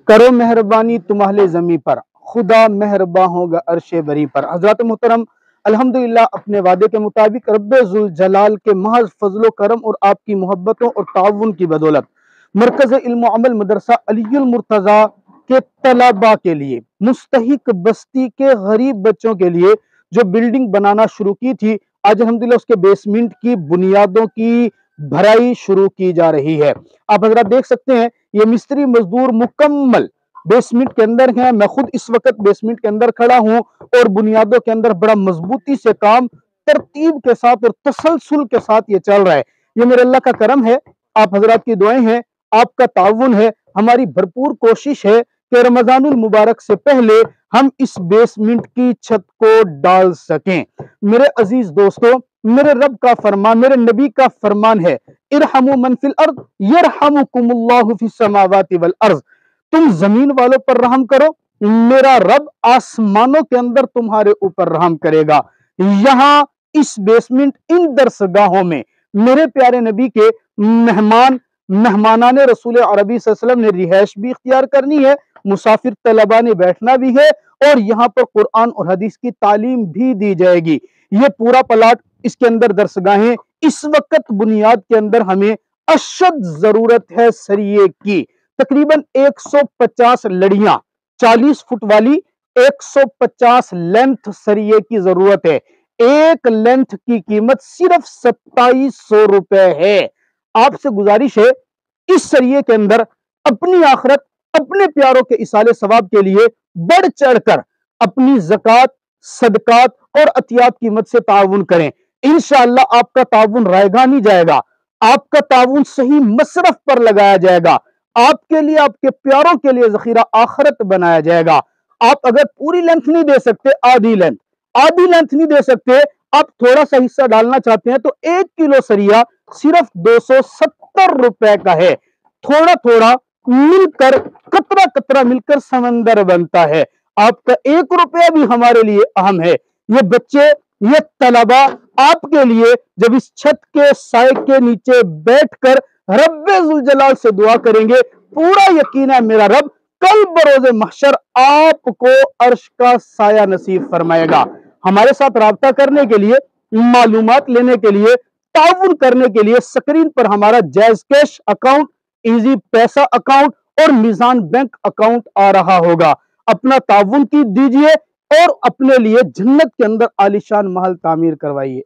کرو مہربانی تم اہل زمین پر، خدا مہرباں ہوگا عرش بری پر۔ حضرات محترم، الحمدللہ اپنے وعدے کے مطابق رب ذوالجلال کے محض فضل و کرم اور آپ کی محبتوں اور تعاون کی بدولت مرکز علم و عمل مدرسہ علی المرتضیٰ کے طلباء کے لیے، مستحق بستی کے غریب بچوں کے لیے جو بلڈنگ بنانا شروع کی تھی، آج الحمدللہ اس کے بیسمنٹ کی بنیادوں کی بھرائی شروع کی جا رہی ہے۔ آپ حضرات دیکھ سکتے ہیں یہ مستری مزدور مکمل بیسمنٹ کے اندر ہیں۔ میں خود اس وقت بیسمنٹ کے اندر کھڑا ہوں اور بنیادوں کے اندر بڑا مضبوطی سے کام ترتیب کے ساتھ اور تسلسل کے ساتھ یہ چل رہا ہے۔ یہ میرے اللہ کا کرم ہے، آپ حضرات کی دعائیں ہیں، آپ کا تعاون ہے، ہماری بھرپور کوشش ہے کہ رمضان المبارک سے پہلے ہم اس بیسمنٹ کی چھت کو ڈال سکیں۔ میرے عزیز دوستو، میرے رب کا فرمان، میرے نبی کا فرمان ہے، ارحموا من فی الارض یرحمکم اللہ فی السماوات والارض۔ تم زمین والوں پر رحم کرو، میرا رب آسمانوں کے اندر تمہارے اوپر رحم کرے گا۔ یہاں اس بیسمنٹ ان درسگاہوں میں میرے پیارے نبی کے مہمانان رسول عربی صلی اللہ علیہ وسلم نے رہائش بھی اختیار کرنی ہے، مسافر طلباء نے بیٹھنا بھی ہے، اور یہاں پر قرآن اور حدیث کی تعلیم بھی دی جائے گی۔ یہ پورا پلاٹ، اس کے اندر درسگاہیں، اس وقت بنیاد کے اندر ہمیں اشد ضرورت ہے سریے کی۔ تقریباً 150 لڑیاں، 40 فٹ والی 150 لینتھ سریے کی ضرورت ہے۔ ایک لینتھ کی قیمت صرف 2700 روپے ہے۔ آپ سے گزارش ہے، اس سریے کے اندر اپنی آخرت، اپنے پیاروں کے ایصال ثواب کے لیے بڑھ چڑھ کر اپنی زکوٰۃ، صدقات اور عطیات کی مد سے تعاون کریں۔ انشاءاللہ آپ کا تعاون رائے گاہ نہیں جائے گا، آپ کا تعاون صحیح مصرف پر لگایا جائے گا، آپ کے لیے، آپ کے پیاروں کے لیے ذخیرہ آخرت بنایا جائے گا۔ آپ اگر پوری لینتھ نہیں دے سکتے، آدھی لینتھ نہیں دے سکتے، آپ تھوڑا سا حصہ ڈالنا چاہتے ہیں، تو 1 کلو سریہ صرف 270 روپے کا ہے۔ تھوڑا تھوڑا مل کر، قطرہ قطرہ مل کر سمندر بنتا ہے۔ آپ کا 1 روپیہ بھی ہمارے لیے اہم ہے۔ یہ بچے، یہ طلباء آپ کے لیے جب اس چھت کے سائے کے نیچے بیٹھ کر رب ذوالجلال سے دعا کریں گے، پورا یقین ہے میرا رب کل بروز محشر آپ کو عرش کا سایہ نصیب فرمائے گا۔ ہمارے ساتھ رابطہ کرنے کے لیے، معلومات لینے کے لیے، تعاون کرنے کے لیے سکرین پر ہمارا جائز کیش اکاؤنٹ، ایزی پیسہ اکاؤنٹ اور میزان بینک اکاؤنٹ آ رہا ہوگا۔ اپنا تعاون کی دیجئے اور اپنے لیے جنت کے اندر عالیشان محل تعمیر کروائیے۔